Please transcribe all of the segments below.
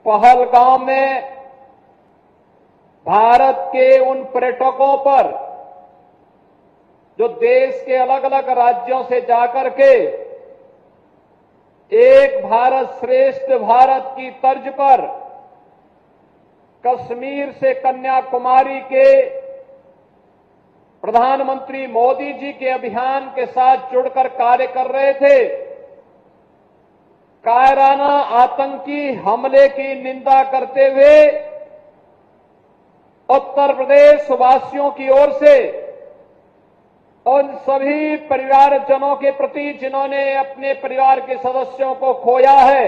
पहलगाम में भारत के उन पर्यटकों पर जो देश के अलग अलग राज्यों से जाकर के एक भारत श्रेष्ठ भारत की तर्ज पर कश्मीर से कन्याकुमारी के प्रधानमंत्री मोदी जी के अभियान के साथ जुड़कर कार्य कर रहे थे, कायराना आतंकी हमले की निंदा करते हुए उत्तर प्रदेश वासियों की ओर से उन सभी परिवारजनों के प्रति जिन्होंने अपने परिवार के सदस्यों को खोया है,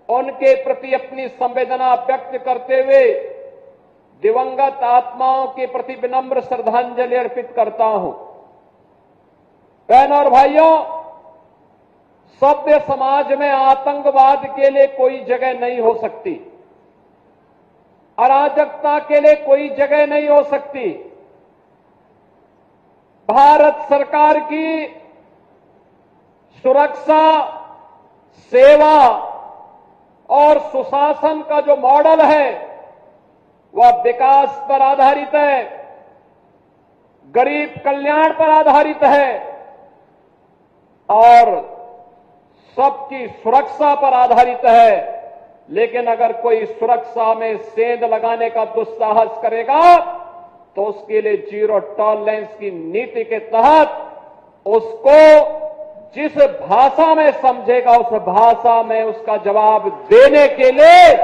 उनके प्रति अपनी संवेदना व्यक्त करते हुए दिवंगत आत्माओं के प्रति विनम्र श्रद्धांजलि अर्पित करता हूं। बहनों और भाइयों, सभ्य समाज में आतंकवाद के लिए कोई जगह नहीं हो सकती, अराजकता के लिए कोई जगह नहीं हो सकती। भारत सरकार की सुरक्षा, सेवा और सुशासन का जो मॉडल है वह विकास पर आधारित है, गरीब कल्याण पर आधारित है और सबकी सुरक्षा पर आधारित है। लेकिन अगर कोई सुरक्षा में सेंध लगाने का दुस्साहस करेगा तो उसके लिए जीरो टॉलरेंस की नीति के तहत उसको जिस भाषा में समझेगा उस भाषा में उसका जवाब देने के लिए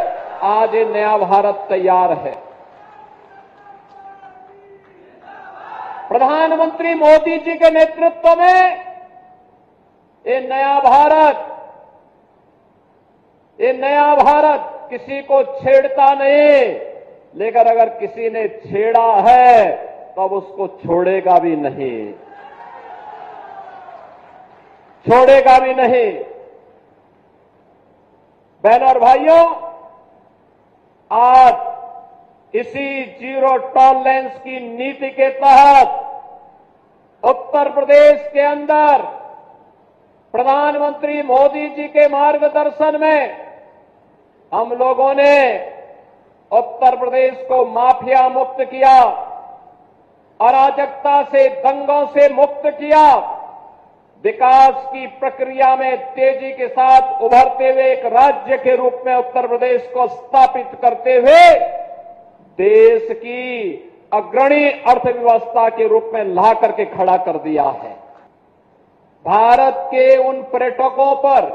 आज ये नया भारत तैयार है। प्रधानमंत्री मोदी जी के नेतृत्व में ये नया भारत किसी को छेड़ता नहीं, लेकिन अगर किसी ने छेड़ा है तब उसको छोड़ेगा भी नहीं। बहनों और भाइयों, आज इसी जीरो टॉलरेंस की नीति के तहत उत्तर प्रदेश के अंदर प्रधानमंत्री मोदी जी के मार्गदर्शन में हम लोगों ने उत्तर प्रदेश को माफिया मुक्त किया, अराजकता से, दंगों से मुक्त किया, विकास की प्रक्रिया में तेजी के साथ उभरते हुए एक राज्य के रूप में उत्तर प्रदेश को स्थापित करते हुए देश की अग्रणी अर्थव्यवस्था के रूप में ला करके खड़ा कर दिया है। भारत के उन पर्यटकों पर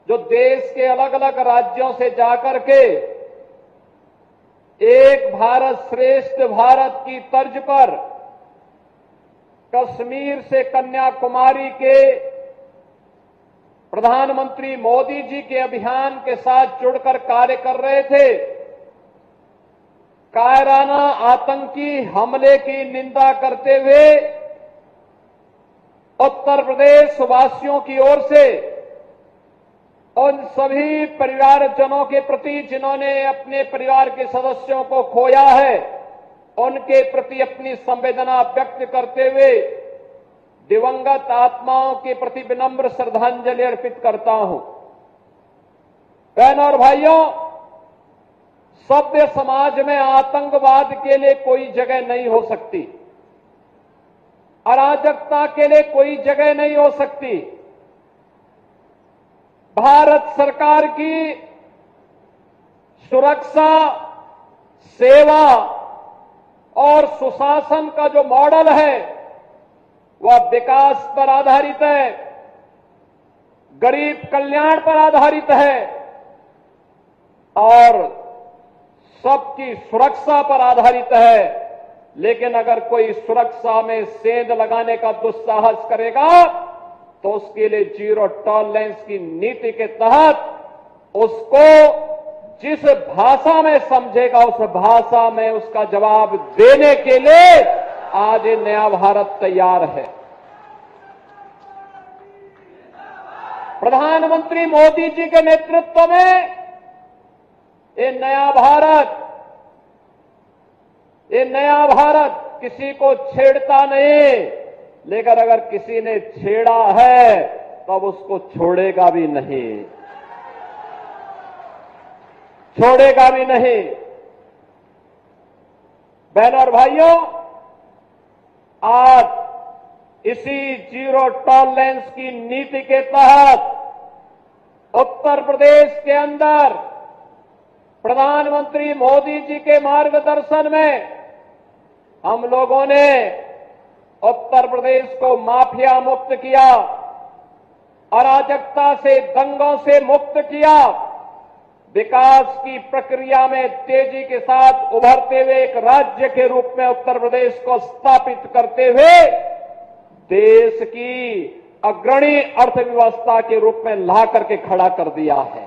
जो देश के अलग अलग राज्यों से जाकर के एक भारत श्रेष्ठ भारत की तर्ज पर कश्मीर से कन्याकुमारी के प्रधानमंत्री मोदी जी के अभियान के साथ जुड़कर कार्य कर रहे थे, कायराना आतंकी हमले की निंदा करते हुए उत्तर प्रदेश वासियों की ओर से उन सभी परिवारजनों के प्रति जिन्होंने अपने परिवार के सदस्यों को खोया है, उनके प्रति अपनी संवेदना व्यक्त करते हुए दिवंगत आत्माओं के प्रति विनम्र श्रद्धांजलि अर्पित करता हूं। बहनों और भाइयों, सभ्य समाज में आतंकवाद के लिए कोई जगह नहीं हो सकती, अराजकता के लिए कोई जगह नहीं हो सकती। भारत सरकार की सुरक्षा, सेवा और सुशासन का जो मॉडल है वह विकास पर आधारित है, गरीब कल्याण पर आधारित है और सबकी सुरक्षा पर आधारित है। लेकिन अगर कोई सुरक्षा में सेंध लगाने का दुस्साहस करेगा तो उसके लिए जीरो टॉलरेंस की नीति के तहत उसको जिस भाषा में समझेगा उस भाषा में उसका जवाब देने के लिए आज ये नया भारत तैयार है। प्रधानमंत्री मोदी जी के नेतृत्व में ये नया भारत किसी को छेड़ता नहीं, लेकिन अगर किसी ने छेड़ा है तब उसको छोड़ेगा भी नहीं। छोड़ेगा भी नहीं। बहनों और भाइयों, आज इसी जीरो टॉलरेंस की नीति के तहत उत्तर प्रदेश के अंदर प्रधानमंत्री मोदी जी के मार्गदर्शन में हम लोगों ने उत्तर प्रदेश को माफिया मुक्त किया, अराजकता से, दंगों से मुक्त किया, विकास की प्रक्रिया में तेजी के साथ उभरते हुए एक राज्य के रूप में उत्तर प्रदेश को स्थापित करते हुए देश की अग्रणी अर्थव्यवस्था के रूप में ला करके खड़ा कर दिया है।